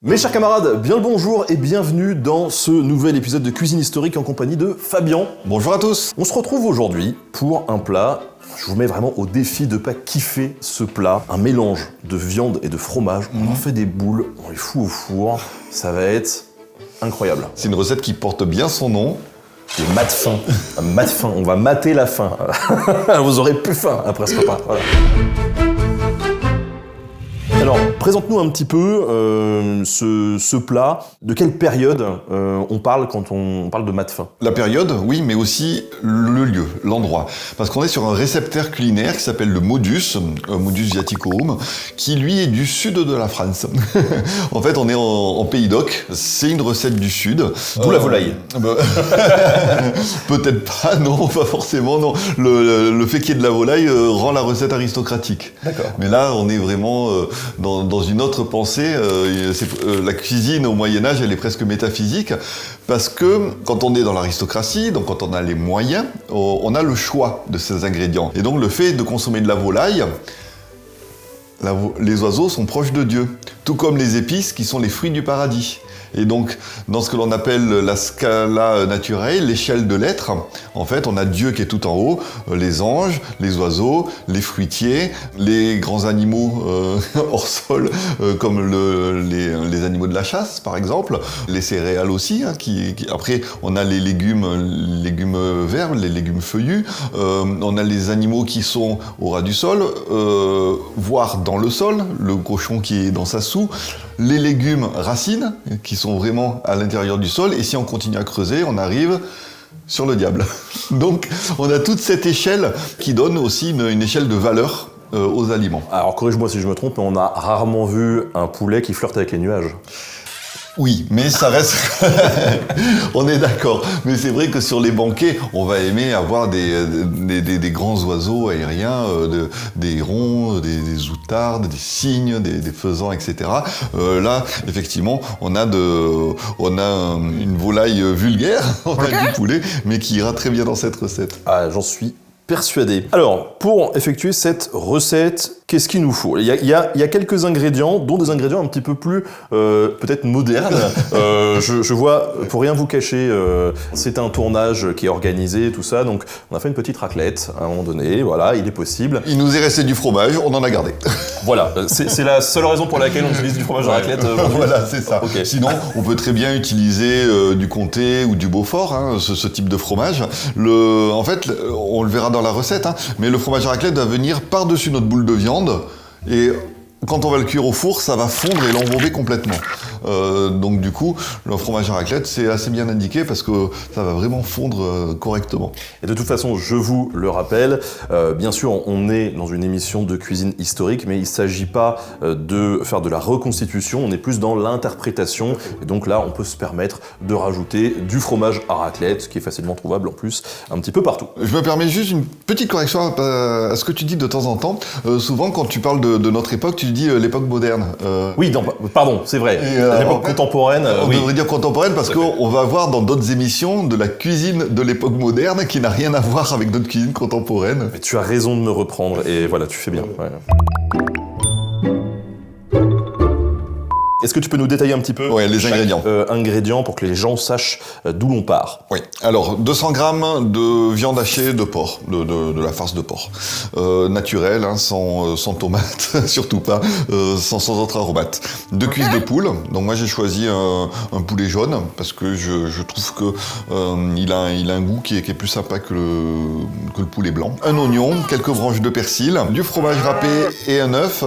Mes chers camarades, bien le bonjour et bienvenue dans ce nouvel épisode de Cuisine Historique en compagnie de Fabien. Bonjour à tous. On se retrouve aujourd'hui pour un plat, je vous mets vraiment au défi de pas kiffer ce plat. Un mélange de viande et de fromage, on en fait des boules, on les fout au four, ça va être incroyable. C'est une recette qui porte bien son nom. Le mat fin, on va mater la faim. Vous aurez plus faim après ce repas. Voilà. Alors, présente-nous un petit peu ce plat. De quelle période on parle quand on parle de mat fin? La période, oui, mais aussi le lieu, l'endroit. Parce qu'on est sur un réceptaire culinaire qui s'appelle le Modus Viaticorum, qui lui est du sud de la France. En fait, on est en Pays d'Oc, c'est une recette du sud. D'où la volaille. Peut-être pas, non, pas forcément, non. Le fait qu'il y ait de la volaille rend la recette aristocratique. D'accord. Mais là, on est vraiment dans une autre pensée. La cuisine au Moyen-Âge, elle est presque métaphysique, parce que quand on est dans l'aristocratie, donc quand on a les moyens, on a le choix de ces ingrédients. Et donc le fait de consommer de la volaille, les oiseaux sont proches de Dieu, tout comme les épices qui sont les fruits du paradis. Et donc, dans ce que l'on appelle la scala naturelle, l'échelle de l'être, en fait, on a Dieu qui est tout en haut, les anges, les oiseaux, les fruitiers, les grands animaux hors sol, comme les animaux de la chasse, par exemple, les céréales aussi, hein, après, on a les légumes verts, les légumes feuillus, on a les animaux qui sont au ras du sol, voire dans le sol, le cochon qui est dans sa soue, les légumes racines, qui sont vraiment à l'intérieur du sol, et si on continue à creuser, on arrive sur le diable. Donc, on a toute cette échelle qui donne aussi une échelle de valeur aux aliments. Alors, corrige-moi si je me trompe, mais on a rarement vu un poulet qui flirte avec les nuages. Oui, mais ça reste... On est d'accord. Mais c'est vrai que sur les banquets, on va aimer avoir des grands oiseaux aériens, des hérons, des outardes, des cygnes, des faisans, etc. Là, effectivement, on a une volaille vulgaire, on a du poulet, mais qui ira très bien dans cette recette. Ah, j'en suis persuadé. Alors, pour effectuer cette recette, qu'est-ce qu'il nous faut ? Il y a quelques ingrédients, dont des ingrédients un petit peu plus peut-être modernes. Je vois, pour rien vous cacher, c'est un tournage qui est organisé, tout ça, donc on a fait une petite raclette à un moment donné, voilà, il est possible. Il nous est resté du fromage, on en a gardé. Voilà, c'est la seule raison pour laquelle on utilise du fromage à raclette. Voilà, c'est ça. Okay. Sinon, on peut très bien utiliser du comté ou du Beaufort, hein, ce type de fromage. En fait, on le verra dans la recette, hein, mais le fromage à raclette va venir par-dessus notre boule de viande, et quand on va le cuire au four, ça va fondre et l'enrober complètement. Donc du coup, le fromage à raclette, c'est assez bien indiqué parce que ça va vraiment fondre correctement. Et de toute façon, je vous le rappelle, bien sûr, on est dans une émission de cuisine historique, mais il ne s'agit pas de faire de la reconstitution, on est plus dans l'interprétation. Et donc là, on peut se permettre de rajouter du fromage à raclette, qui est facilement trouvable en plus un petit peu partout. Je me permets juste une petite correction à ce que tu dis de temps en temps. Souvent, quand tu parles de notre époque, tu dis l'époque moderne. Oui, non, pardon, c'est vrai. L'époque contemporaine. On devrait dire contemporaine parce qu'on va voir dans d'autres émissions de la cuisine de l'époque moderne qui n'a rien à voir avec notre cuisine contemporaine. Mais tu as raison de me reprendre et voilà, tu fais bien. Ouais. Est-ce que tu peux nous détailler un petit peu les ingrédients. Ingrédients pour que les gens sachent d'où l'on part? Oui, alors 200 grammes de viande hachée de porc, de la farce de porc, naturelle, hein, sans tomates, surtout pas, sans autre aromate. 2 cuisses de poule, donc moi j'ai choisi un poulet jaune, parce que je trouve que il a un goût qui est plus sympa que le poulet blanc. Un oignon, quelques branches de persil, du fromage râpé et un œuf.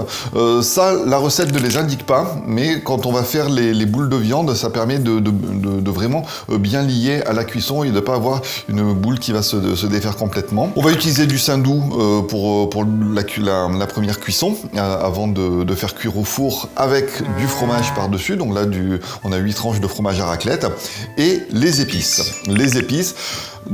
Ça, la recette ne les indique pas, mais quand on va faire les boules de viande, ça permet de vraiment bien lier à la cuisson et de ne pas avoir une boule qui va se défaire complètement. On va utiliser du saindoux pour la première cuisson, avant de faire cuire au four avec du fromage par-dessus. Donc là, on a 8 tranches de fromage à raclette. Et les épices. Les épices,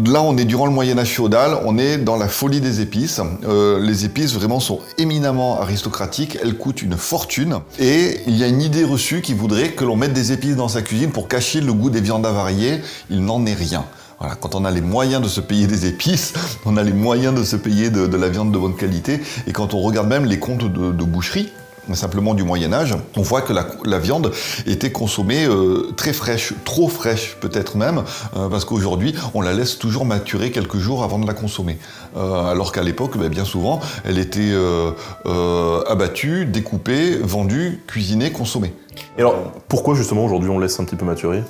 là on est durant le Moyen-Âge féodal, on est dans la folie des épices. Les épices vraiment sont éminemment aristocratiques, elles coûtent une fortune. Et il y a une idée reçue qui voudrait que l'on mette des épices dans sa cuisine pour cacher le goût des viandes avariées. Il n'en est rien. Voilà, quand on a les moyens de se payer des épices, on a les moyens de se payer de la viande de bonne qualité. Et quand on regarde même les comptes de boucherie, simplement du Moyen-Âge, on voit que la viande était consommée très fraîche, trop fraîche peut-être même, parce qu'aujourd'hui, on la laisse toujours maturer quelques jours avant de la consommer. Alors qu'à l'époque, bien souvent, elle était abattue, découpée, vendue, cuisinée, consommée. Et alors, pourquoi justement aujourd'hui on laisse un petit peu maturer?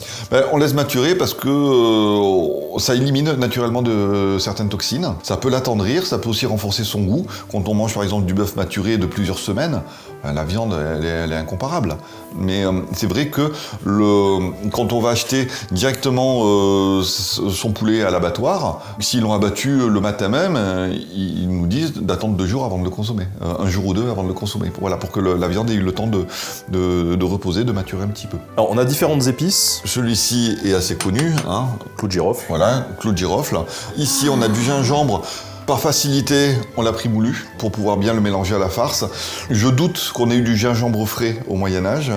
On laisse maturer parce que ça élimine naturellement de certaines toxines. Ça peut l'attendrir, ça peut aussi renforcer son goût. Quand on mange par exemple du bœuf maturé de plusieurs semaines, la viande elle est incomparable. Mais c'est vrai que quand on va acheter directement son poulet à l'abattoir, s'ils l'ont abattu le matin même, ils nous disent d'attendre 2 jours avant de le consommer. 1 jour ou 2 avant de le consommer. Voilà, pour que la viande ait eu le temps de reposer, de maturer un petit peu. Alors on a différentes épices. Celui-ci est assez connu, hein. Clou de girofle. Voilà, clou de girofle. Ici on a du gingembre. Par facilité, on l'a pris moulu pour pouvoir bien le mélanger à la farce. Je doute qu'on ait eu du gingembre frais au Moyen-Âge.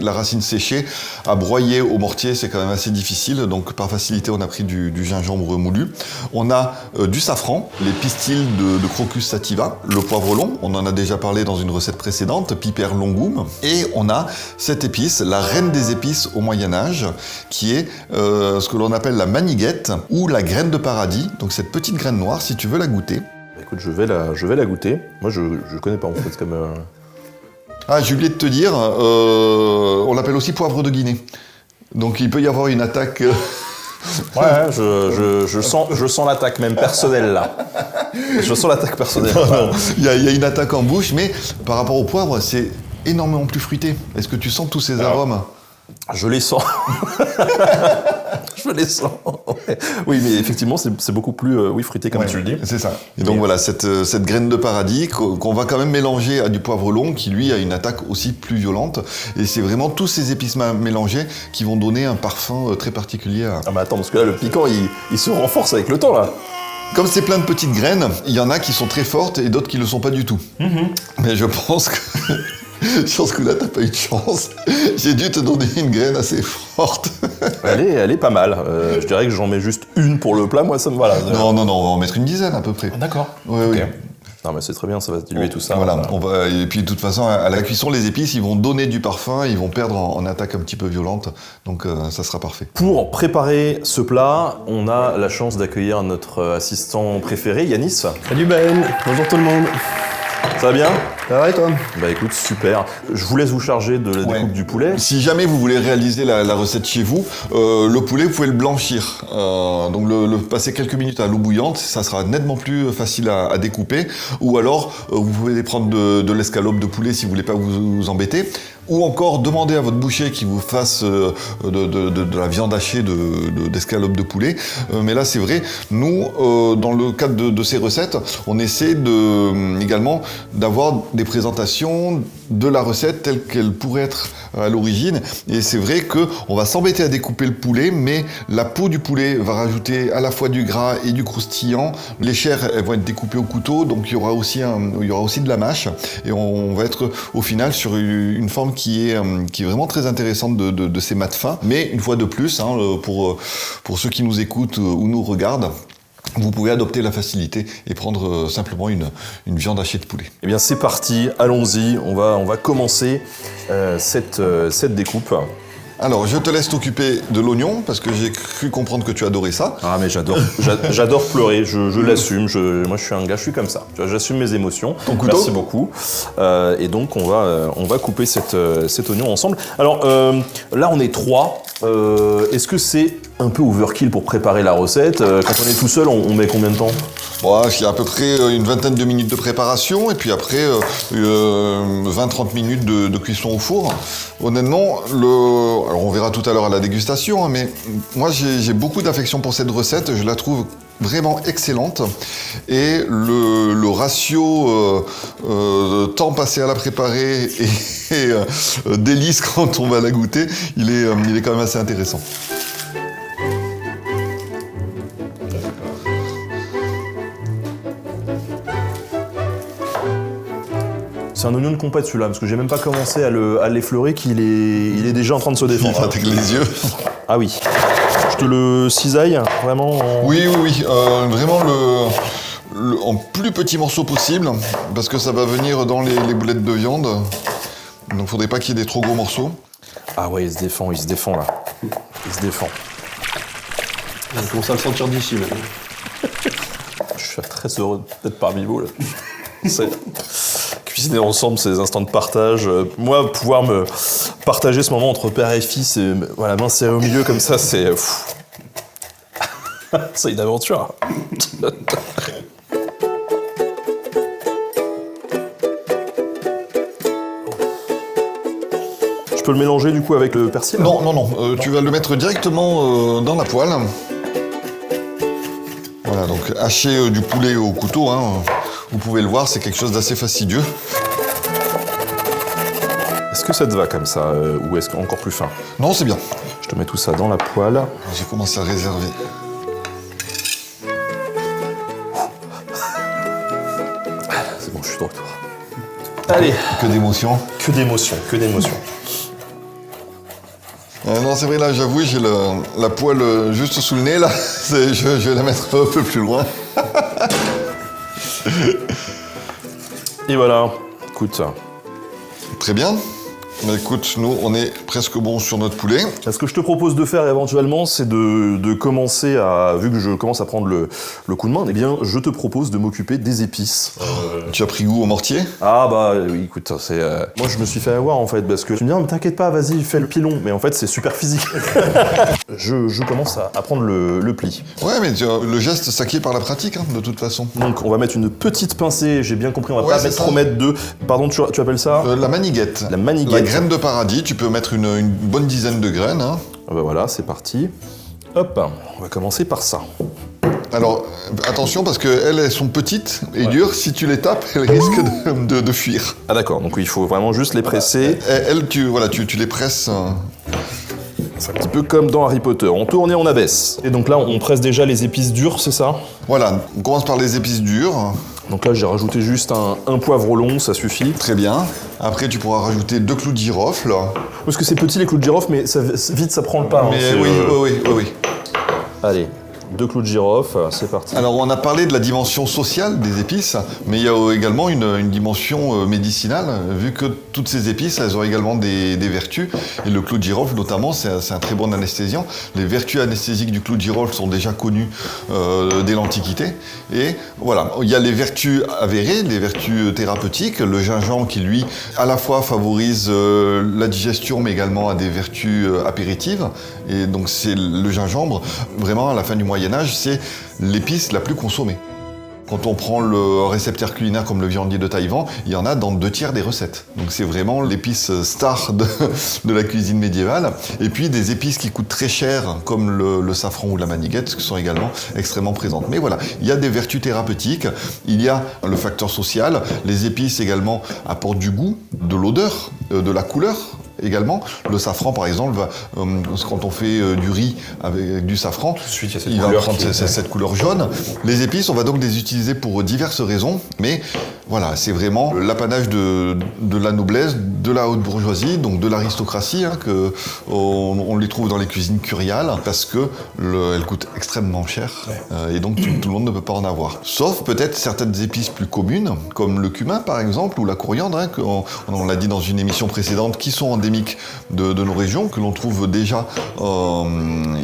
La racine séchée à broyer au mortier, c'est quand même assez difficile. Donc par facilité, on a pris du gingembre moulu. On a du safran, les pistils de Crocus sativa, le poivre long, on en a déjà parlé dans une recette précédente, Piper longum. Et on a cette épice, la reine des épices au Moyen-Âge, qui est ce que l'on appelle la maniguette ou la graine de paradis. Donc cette petite graine noire, si tu veux la goûter. Écoute, je vais la goûter. Moi, je connais pas en fait comme. Ah, j'ai oublié de te dire, on l'appelle aussi poivre de Guinée. Donc il peut y avoir une attaque. Ouais, je sens l'attaque même personnelle là. Je sens l'attaque personnelle. Non, il y a une attaque en bouche, mais par rapport au poivre, c'est énormément plus fruité. Est-ce que tu sens tous ces arômes? Je les sens. Je les sens. Oui, mais effectivement, c'est beaucoup plus fruité comme tu le dis. C'est ça. Et donc voilà, cette graine de paradis qu'on va quand même mélanger à du poivre long qui lui a une attaque aussi plus violente. Et c'est vraiment tous ces épices mélangés qui vont donner un parfum très particulier à... Ah mais attends, parce que là, le piquant, il se renforce avec le temps là. Comme c'est plein de petites graines, il y en a qui sont très fortes et d'autres qui ne le sont pas du tout. Mais je pense que... Je pense que là, t'as pas eu de chance. J'ai dû te donner une graine assez forte. Elle est pas mal. Je dirais que j'en mets juste une pour le plat, moi ça me va là. Non, on va en mettre une dizaine à peu près. D'accord. Oui, okay. oui. Non mais c'est très bien, ça va diluer tout ça. Voilà, et puis de toute façon, à la cuisson, les épices, ils vont donner du parfum, ils vont perdre en attaque un petit peu violente, donc ça sera parfait. Pour préparer ce plat, on a la chance d'accueillir notre assistant préféré, Yanis. Salut Ben, bonjour tout le monde. Ça va bien? Ça va et toi? Bah écoute, super. Je vous laisse vous charger de la découpe du poulet. Si jamais vous voulez réaliser la recette chez vous, le poulet, vous pouvez le blanchir. Donc le passer quelques minutes à l'eau bouillante, ça sera nettement plus facile à découper. Ou alors, vous pouvez prendre de l'escalope de poulet si vous voulez pas vous embêter. Ou encore demander à votre boucher qu'il vous fasse de la viande hachée d'escalope de poulet. Mais là, c'est vrai, nous, dans le cadre de ces recettes, on essaie également d'avoir des présentations de la recette telle qu'elle pourrait être à l'origine. Et c'est vrai qu'on va s'embêter à découper le poulet, mais la peau du poulet va rajouter à la fois du gras et du croustillant. Les chairs, elles vont être découpées au couteau, donc il y aura aussi de la mâche. Et on va être au final sur une forme qui est vraiment très intéressante de ces mâts fins. Mais une fois de plus, pour ceux qui nous écoutent ou nous regardent, vous pouvez adopter la facilité et prendre simplement une viande hachée de poulet. Eh bien c'est parti, allons-y, on va commencer cette découpe. Alors, je te laisse t'occuper de l'oignon, parce que j'ai cru comprendre que tu adorais ça. Ah mais j'adore pleurer, je l'assume, moi je suis un gars, je suis comme ça, j'assume mes émotions. Ton couteau ? Merci beaucoup. Et donc on va couper cet oignon ensemble. Alors là on est 3, est-ce que c'est un peu overkill pour préparer la recette? Quand on est tout seul, on met combien de temps? Bon, il y a à peu près une vingtaine de minutes de préparation et puis après 20-30 minutes de cuisson au four. Honnêtement, alors on verra tout à l'heure à la dégustation, mais moi j'ai beaucoup d'affection pour cette recette, je la trouve vraiment excellente et le ratio temps passé à la préparer et délice quand on va la goûter, il est quand même assez intéressant. C'est un oignon de compète celui-là, parce que j'ai même pas commencé à l'effleurer qu'il est déjà en train de se défendre. Il avec les yeux. Ah oui. Je te le cisaille, vraiment Oui, vraiment en plus petits morceaux possible, parce que ça va venir dans les boulettes de viande. Donc faudrait pas qu'il y ait des trop gros morceaux. Ah ouais, il se défend là. Il se défend. On commence à le sentir d'ici maintenant. Je suis très heureux d'être parmi vous là. Cuisiner ensemble, ces instants de partage. Moi, pouvoir me partager ce moment entre père et fils, et voilà, main serrée au milieu comme ça, c'est... c'est une aventure. Je peux le mélanger du coup avec le persil? Non, tu vas le mettre directement dans la poêle. Voilà, donc hacher du poulet au couteau, hein, vous pouvez le voir, c'est quelque chose d'assez fastidieux. Est-ce que ça te va comme ça, ou est-ce qu'encore plus fin? Non, c'est bien. Je te mets tout ça dans la poêle. J'ai commencé à réserver. C'est bon, je suis de retour. Allez, Que d'émotion. que d'émotion, que d'émotion. Non, c'est vrai, là, j'avoue, j'ai la poêle juste sous le nez, là. Je vais la mettre un peu plus loin. Et voilà, écoute. Très bien. Mais écoute, nous, on est presque bon sur notre poulet. Ce que je te propose de faire éventuellement, c'est de commencer à... Vu que je commence à prendre le coup de main, eh bien, je te propose de m'occuper des épices. Tu as pris goût au mortier? Ah bah oui, écoute, c'est... Moi, je me suis fait avoir, en fait, parce que tu me dis, non, mais t'inquiète pas, vas-y, fais le pilon. Mais en fait, c'est super physique. je commence à prendre le pli. Ouais, mais le geste s'acquiert par la pratique, hein, de toute façon. Donc, on va mettre une petite pincée, j'ai bien compris, on va Ouais, pas c'est mettre ça. trop mettre de... Pardon, tu appelles ça? La maniguette. La maniguette. La graine de paradis, tu peux mettre une bonne dizaine de graines. Hein. Ah bah voilà, c'est parti. Hop, on va commencer par ça. Alors, attention, parce qu'elles sont petites et dures. Si tu les tapes, elles risquent de fuir. Ah d'accord, donc il faut vraiment juste les presser. Elles, tu les presses. C'est un petit peu comme dans Harry Potter, on tourne et on abaisse. Et donc là, on presse déjà les épices dures, c'est ça? Voilà, on commence par les épices dures. Donc là, j'ai rajouté juste un poivre long, ça suffit. Très bien. Après, tu pourras rajouter 2 clous de girofle. Parce que c'est petit les clous de girofle, mais vite ça prend le pas. Hein, Mais c'est, oui. Allez, 2 clous de girofle, c'est parti. Alors, on a parlé de la dimension sociale des épices, mais il y a également une dimension médicinale, vu que toutes ces épices, elles ont également des vertus. Et le clou de girofle, notamment, c'est un très bon anesthésiant. Les vertus anesthésiques du clou de girofle sont déjà connues dès l'Antiquité. Et voilà, il y a les vertus avérées, les vertus thérapeutiques. Le gingembre qui, lui, à la fois favorise la digestion, mais également a des vertus apéritives. Et donc, c'est le gingembre, vraiment, à la fin du Moyen-Âge, c'est l'épice la plus consommée. Quand on prend le réceptaire culinaire comme le viandier de Taïwan, il y en a dans 2/3 des recettes. Donc c'est vraiment l'épice star de la cuisine médiévale. Et puis des épices qui coûtent très cher, comme le safran ou la maniguette, qui sont également extrêmement présentes. Mais voilà, il y a des vertus thérapeutiques, il y a le facteur social. Les épices également apportent du goût, de l'odeur, de la couleur. Également, le safran par exemple, quand on fait du riz avec du safran, il va prendre cette couleur jaune. Les épices, on va donc les utiliser pour diverses raisons, mais voilà, c'est vraiment l'apanage de la noblesse, de la haute bourgeoisie, donc de l'aristocratie, hein, on les trouve dans les cuisines curiales, parce que elles coûtent extrêmement cher, et donc tout le monde ne peut pas en avoir. Sauf peut-être certaines épices plus communes, comme le cumin par exemple, ou la coriandre, hein, on l'a dit dans une émission précédente, qui sont endémiques de nos régions, que l'on trouve déjà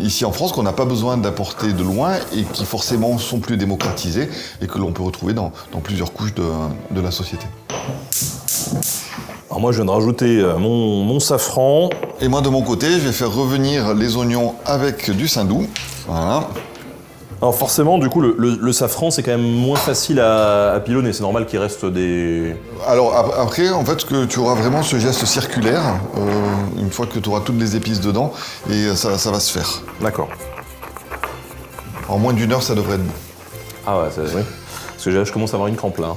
ici en France, qu'on n'a pas besoin d'importer de loin et qui forcément sont plus démocratisées et que l'on peut retrouver dans plusieurs couches de la société. Alors moi je viens de rajouter mon safran. Et moi de mon côté, je vais faire revenir les oignons avec du saindoux. Voilà. Alors forcément, du coup, le safran, c'est quand même moins facile à pilonner. C'est normal qu'il reste des... Alors après, en fait, que tu auras vraiment ce geste circulaire, une fois que tu auras toutes les épices dedans, et ça va se faire. D'accord. En moins d'1 heure, ça devrait être bon. Ah ouais, oui. Parce que je commence à avoir une crampe là.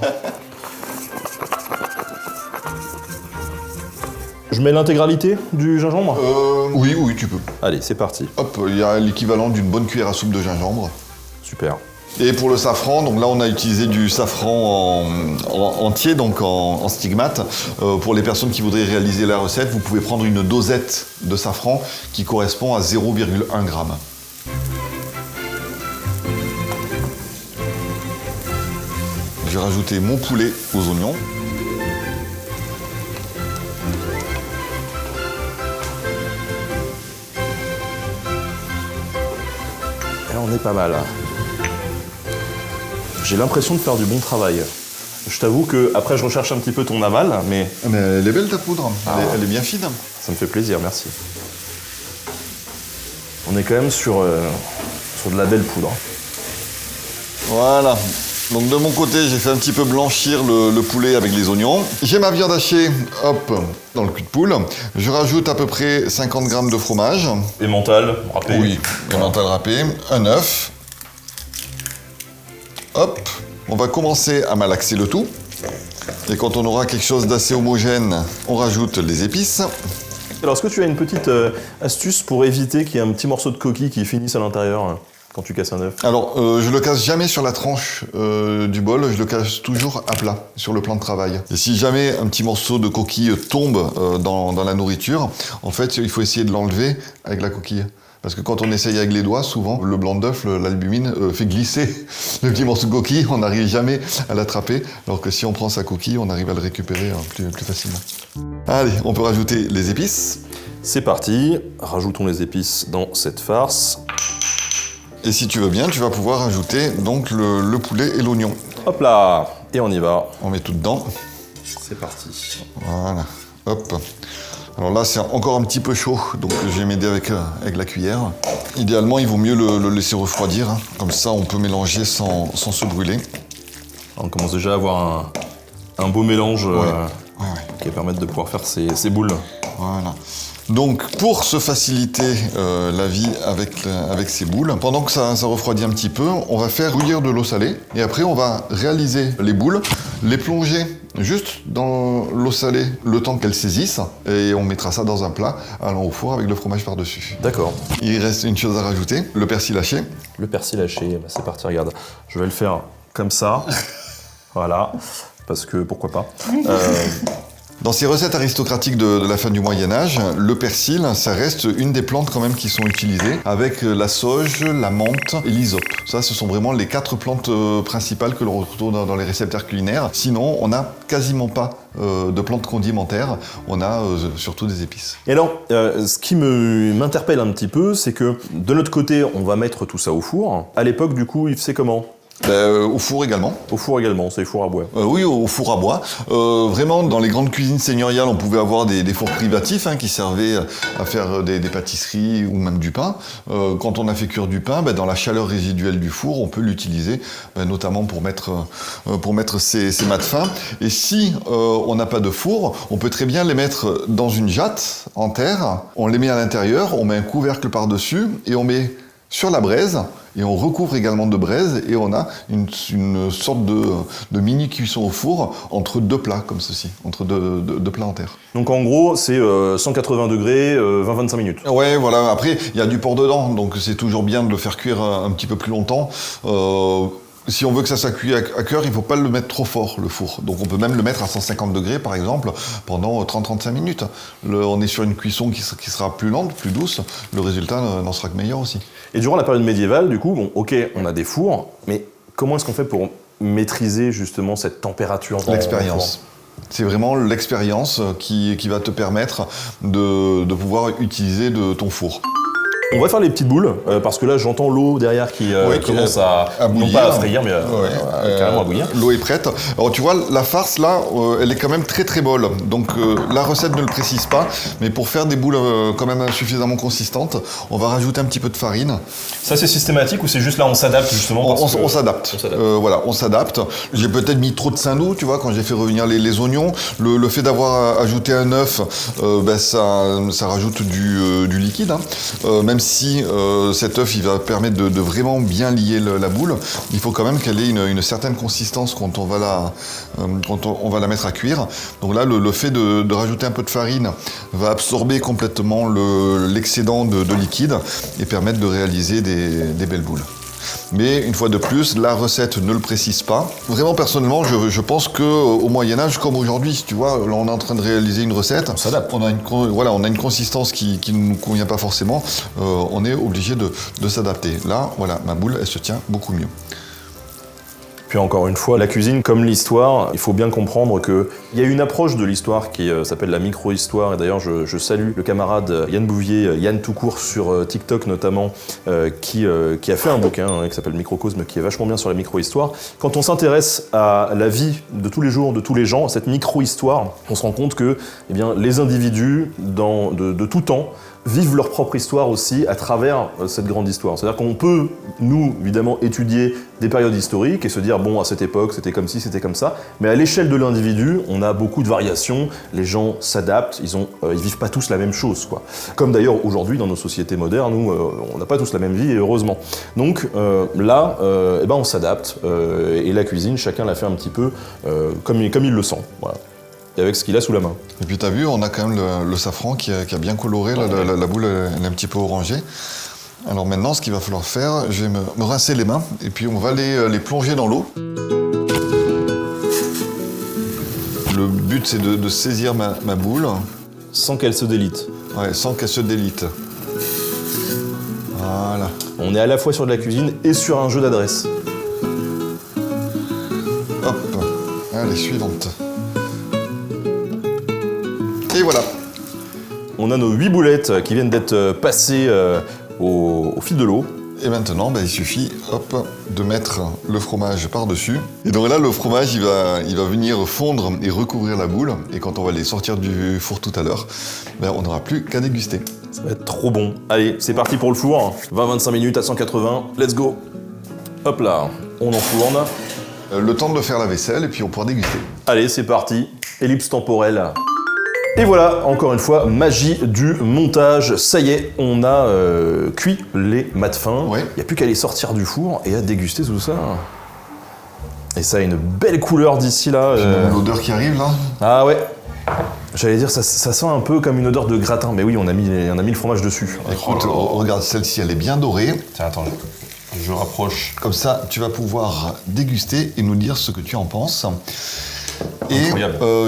Je mets l'intégralité du gingembre? Oui, tu peux. Allez, c'est parti. Hop, il y a l'équivalent d'une bonne cuillère à soupe de gingembre. Super. Et pour le safran, donc là on a utilisé du safran entier, donc en stigmate. Pour les personnes qui voudraient réaliser la recette, vous pouvez prendre une dosette de safran qui correspond à 0,1 g. je vais rajouter mon poulet aux oignons. Et là, on est pas mal. J'ai l'impression de faire du bon travail. Je t'avoue que après je recherche un petit peu ton aval, mais Mais elle est belle ta poudre, elle est bien fine. ça me fait plaisir, merci. On est quand même sur de la belle poudre. Voilà. Donc de mon côté, j'ai fait un petit peu blanchir le poulet avec les oignons. J'ai ma viande hachée, hop, dans le cul de poule. Je rajoute à peu près 50 g de fromage. Emmental, râpé. Oui, emmental râpé, un œuf. Hop, on va commencer à malaxer le tout. Et quand on aura quelque chose d'assez homogène, on rajoute les épices. Alors, est-ce que tu as une petite astuce pour éviter qu'il y ait un petit morceau de coquille qui finisse à l'intérieur quand tu casses un œuf? Alors, je le casse jamais sur la tranche du bol, je le casse toujours à plat, sur le plan de travail. Et si jamais un petit morceau de coquille tombe dans la nourriture, en fait, il faut essayer de l'enlever avec la coquille. Parce que quand on essaye avec les doigts, souvent, le blanc d'œuf, l'albumine, fait glisser le petit morceau de coquille, on n'arrive jamais à l'attraper, alors que si on prend sa coquille, on arrive à le récupérer plus facilement. Allez, on peut rajouter les épices. C'est parti, rajoutons les épices dans cette farce. Et si tu veux bien, tu vas pouvoir ajouter donc le poulet et l'oignon. Hop là, et on y va. On met tout dedans. C'est parti. Voilà, hop. Alors là, c'est encore un petit peu chaud, donc je vais m'aider avec la cuillère. Idéalement, il vaut mieux le laisser refroidir, hein. Comme ça, on peut mélanger sans se brûler. On commence déjà à avoir un beau mélange Ouais. qui va permettre de pouvoir faire ces boules. Voilà. Donc, pour se faciliter la vie avec ces boules, pendant que ça refroidit un petit peu, on va faire bouillir de l'eau salée. Et après, on va réaliser les boules, les plonger juste dans l'eau salée le temps qu'elles saisissent. Et on mettra ça dans un plat allant au four avec le fromage par-dessus. D'accord. Il reste une chose à rajouter, le persil haché. Le persil haché, bah c'est parti, regarde. Je vais le faire comme ça. Voilà. Parce que pourquoi pas. Dans ces recettes aristocratiques de la fin du Moyen-Âge, le persil, ça reste une des plantes quand même qui sont utilisées, avec la sauge, la menthe et l'hysope. Ça, ce sont vraiment les 4 plantes principales que l'on retrouve dans les réceptaires culinaires. Sinon, on n'a quasiment pas de plantes condimentaires, on a surtout des épices. Et alors, ce qui m'interpelle un petit peu, c'est que de notre côté, on va mettre tout ça au four. À l'époque, du coup, il faisait comment ? Au four également. Au four également, c'est four à bois. Oui, au four à bois. Vraiment, dans les grandes cuisines seigneuriales, on pouvait avoir des fours privatifs qui servaient à faire des pâtisseries ou même du pain. Quand on a fait cuire du pain, dans la chaleur résiduelle du four, on peut l'utiliser, notamment pour mettre ces mâts de fin. Et si on n'a pas de four, on peut très bien les mettre dans une jatte en terre. On les met à l'intérieur, on met un couvercle par-dessus et on met sur la braise. Et on recouvre également de braise et on a une sorte de mini cuisson au four entre deux plats comme ceci, entre deux plats en terre. Donc en gros, c'est 180 degrés, 20-25 minutes. Ouais, voilà. Après, il y a du porc dedans, donc c'est toujours bien de le faire cuire un petit peu plus longtemps. Si on veut que ça soit cuit à cœur, il ne faut pas le mettre trop fort, le four. Donc on peut même le mettre à 150 degrés, par exemple, pendant 30-35 minutes. On est sur une cuisson qui sera plus lente, plus douce. Le résultat n'en sera que meilleur aussi. Et durant la période médiévale, du coup, bon, ok, on a des fours, mais comment est-ce qu'on fait pour maîtriser justement cette température? L'expérience. C'est vraiment l'expérience qui va te permettre de pouvoir utiliser ton four. On va faire les petites boules, parce que là j'entends l'eau derrière qui commence à bouillir. Non pas à frire, mais carrément à bouillir. L'eau est prête. Alors tu vois, la farce là, elle est quand même très très molle. Donc la recette ne le précise pas, mais pour faire des boules quand même suffisamment consistantes, on va rajouter un petit peu de farine. Ça c'est systématique ou c'est juste là on s'adapte justement On s'adapte. Voilà, on s'adapte. J'ai peut-être mis trop de saindoux, tu vois, quand j'ai fait revenir les oignons. Le fait d'avoir ajouté un œuf, ça rajoute du liquide. Même si cet œuf il va permettre de vraiment bien lier la boule, il faut quand même qu'elle ait une certaine consistance quand on va la mettre à cuire. Donc là, le fait de rajouter un peu de farine va absorber complètement l'excédent de liquide et permettre de réaliser des belles boules. Mais une fois de plus, la recette ne le précise pas. Vraiment, personnellement, je pense qu'au Moyen-Âge, comme aujourd'hui, tu vois, là on est en train de réaliser une recette. On s'adapte. On a une consistance qui ne nous convient pas forcément. On est obligé de s'adapter. Là, voilà, ma boule, elle se tient beaucoup mieux. Puis encore une fois, la cuisine comme l'histoire, il faut bien comprendre qu'il y a une approche de l'histoire qui s'appelle la micro-histoire. Et d'ailleurs, je salue le camarade Yann Bouvier, Yann Toucourt sur TikTok notamment, qui a fait un bouquin qui s'appelle Microcosme, qui est vachement bien sur la micro-histoire. Quand on s'intéresse à la vie de tous les jours, de tous les gens, cette micro-histoire, on se rend compte que eh bien, les individus de tout temps vivent leur propre histoire aussi à travers cette grande histoire. C'est-à-dire qu'on peut, nous, évidemment, étudier des périodes historiques et se dire, bon, à cette époque, c'était comme ci, c'était comme ça, mais à l'échelle de l'individu, on a beaucoup de variations, les gens s'adaptent, ils vivent pas tous la même chose, quoi. Comme d'ailleurs, aujourd'hui, dans nos sociétés modernes, où on n'a pas tous la même vie, et heureusement. Donc là, eh ben, on s'adapte, et la cuisine, chacun la fait un petit peu comme il le sent, voilà. Et avec ce qu'il a sous la main. Et puis t'as vu, on a quand même le safran qui a bien coloré, la boule elle est un petit peu orangée. Alors maintenant, ce qu'il va falloir faire, je vais me rincer les mains et puis on va les plonger dans l'eau. Le but c'est de saisir ma boule. Sans qu'elle se délite. Ouais, sans qu'elle se délite. Voilà. On est à la fois sur de la cuisine et sur un jeu d'adresse. Hop, allez, suivante. Et voilà. On a nos 8 boulettes qui viennent d'être passées au fil de l'eau. Et maintenant, il suffit de mettre le fromage par-dessus. Et donc là, le fromage, il va venir fondre et recouvrir la boule. Et quand on va les sortir du four tout à l'heure, on n'aura plus qu'à déguster. Ça va être trop bon. Allez, c'est parti pour le four. 20-25 minutes à 180. Let's go. Hop là, on enfourne. Le temps de faire la vaisselle et puis on pourra déguster. Allez, c'est parti. Ellipse temporelle. Et voilà, encore une fois, magie du montage. Ça y est, on a cuit les mâts de fin. Ouais. Il n'y a plus qu'à les sortir du four et à déguster tout ça. Et ça a une belle couleur d'ici là. L'odeur qui arrive là. Ah ouais. J'allais dire, ça sent un peu comme une odeur de gratin. Mais oui, on a mis le fromage dessus. Écoute, regarde, celle-ci, elle est bien dorée. Tiens, attends, je rapproche. Comme ça, tu vas pouvoir déguster et nous dire ce que tu en penses. Et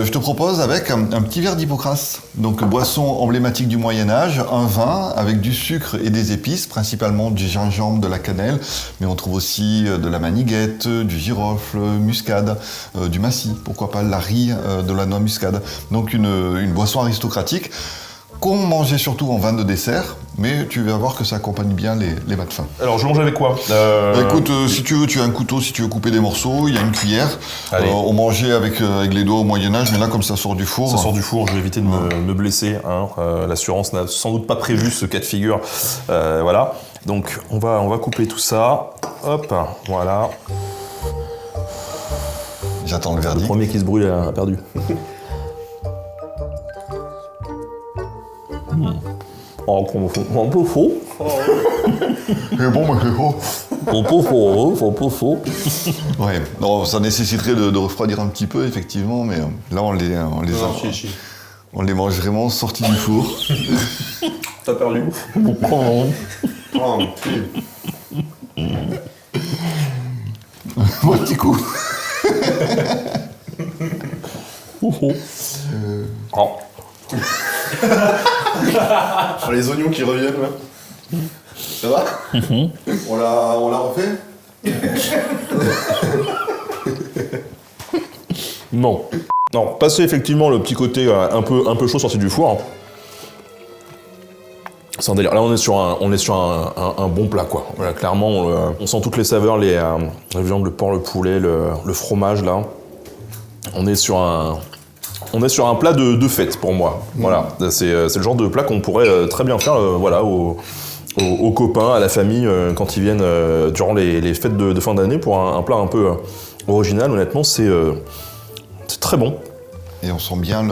je te propose avec un petit verre d'Hippocrate, donc boisson emblématique du Moyen-Âge, un vin avec du sucre et des épices, principalement du gingembre, de la cannelle, mais on trouve aussi de la maniguette, du girofle, muscade, du massis, pourquoi pas la riz, de la noix muscade. Donc une boisson aristocratique qu'on mangeait surtout en vin de dessert, mais tu vas voir que ça accompagne bien les mâts de fin. Alors, je mange avec quoi Écoute, si tu veux, tu as un couteau, si tu veux couper des morceaux, il y a une cuillère. On mangeait avec les doigts au Moyen-Âge, mais là, comme ça sort du four... Ça sort du four, je vais éviter de me blesser. Hein. L'assurance n'a sans doute pas prévu ce cas de figure. Voilà. Donc, on va couper tout ça. Hop, voilà. J'attends le verdict. Le premier qui se brûle a perdu. Oh, un peu faux. C'est bon, mais c'est faux. Un peu faux. Ouais, non, ça nécessiterait de refroidir un petit peu, effectivement, mais là, on les mange vraiment sortis du four. T'as perdu. Bon petit coup. Oh. Les oignons qui reviennent là. Ça va? On l'a refait? Non. Non, passer effectivement le petit côté un peu chaud sorti du four. C'est un délire. Là, on est sur un bon plat, quoi. Voilà, clairement, on sent toutes les saveurs, la viande, le porc, le poulet, le fromage, là. On est sur un plat de fête, pour moi. Voilà. C'est le genre de plat qu'on pourrait très bien faire, voilà, aux copains, à la famille, quand ils viennent durant les fêtes de fin d'année, pour un plat un peu original. Honnêtement, c'est très bon. Et on sent bien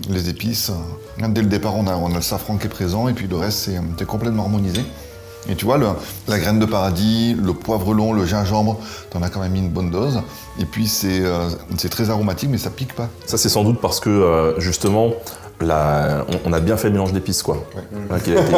les épices. Dès le départ, on a le safran qui est présent, et puis le reste, c'est complètement harmonisé. Et tu vois, la graine de paradis, le poivre long, le gingembre, t'en as quand même mis une bonne dose. Et puis c'est très aromatique, mais ça pique pas. Ça, c'est sans doute parce que, justement, on a bien fait le mélange d'épices, quoi. Ouais. Qu'il a été,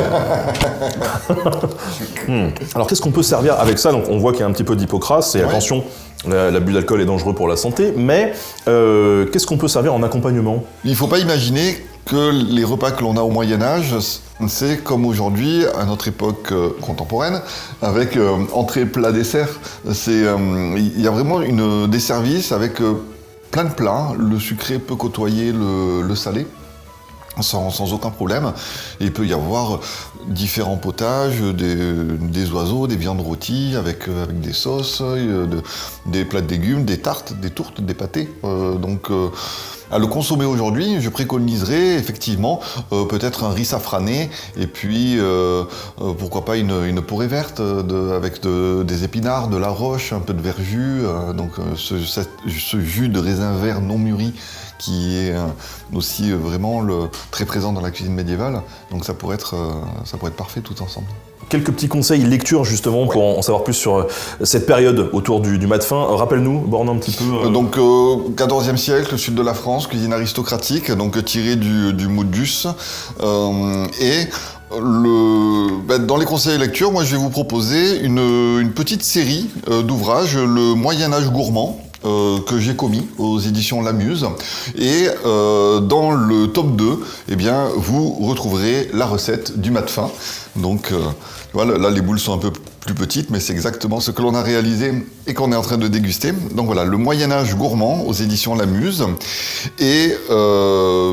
Alors, qu'est-ce qu'on peut servir avec ça? Donc, on voit qu'il y a un petit peu d'Hippocrate, et attention, l'abus d'alcool est dangereux pour la santé, mais qu'est-ce qu'on peut servir en accompagnement? Il faut pas imaginer que les repas que l'on a au Moyen-Âge, c'est comme aujourd'hui, à notre époque contemporaine, avec entrée, plat, dessert. Il y a vraiment des services avec plein de plats. Le sucré peut côtoyer le salé. Sans aucun problème. Et il peut y avoir différents potages, des oiseaux, des viandes rôties avec des sauces, des plats de légumes, des tartes, des tourtes, des pâtés. À le consommer aujourd'hui, je préconiserais effectivement peut-être un riz safrané et puis pourquoi pas une porrée verte avec des épinards, de la roche, un peu de verjus, ce jus de raisin vert non mûri qui est aussi vraiment très présent dans la cuisine médiévale. Donc ça pourrait être parfait tout ensemble. Quelques petits conseils lecture justement pour en savoir plus sur cette période autour du mat fin. Rappelle-nous, borne un petit peu. Donc 14e siècle, sud de la France, cuisine aristocratique, donc tirée du modus. Dans les conseils lecture, moi je vais vous proposer une petite série d'ouvrages, le Moyen-Âge gourmand. Que j'ai commis aux éditions La Muse. Et dans le tome 2, eh bien, vous retrouverez la recette du mat fin. Donc voilà, là les boules sont un peu plus petites, mais c'est exactement ce que l'on a réalisé et qu'on est en train de déguster. Donc voilà, le Moyen-Âge gourmand aux éditions La Muse. Et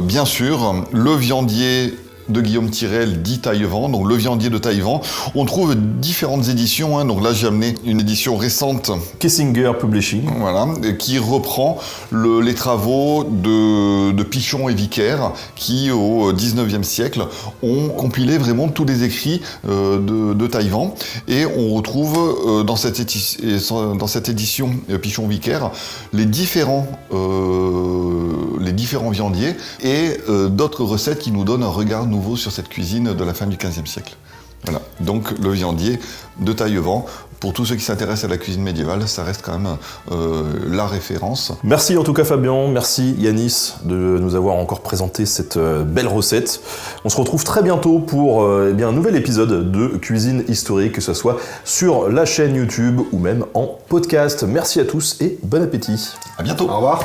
bien sûr, le viandier de Guillaume Tirel, dit Taillevent, donc le viandier de Taillevent. On trouve différentes éditions, hein. Donc là j'ai amené une édition récente. Kessinger Publishing. Voilà, qui reprend les travaux de Pichon et Vicaire, qui au 19e siècle ont compilé vraiment tous les écrits de Taillevent. Et on retrouve dans cette édition Pichon-Vicaire les différents viandiers et d'autres recettes qui nous donnent un regard nouveau sur cette cuisine de la fin du XVe siècle. Voilà, donc le viandier de Taillevent. Pour tous ceux qui s'intéressent à la cuisine médiévale, ça reste quand même la référence. Merci en tout cas Fabien, merci Yanis de nous avoir encore présenté cette belle recette. On se retrouve très bientôt pour un nouvel épisode de Cuisine Historique, que ce soit sur la chaîne YouTube ou même en podcast. Merci à tous et bon appétit. À bientôt. Au revoir.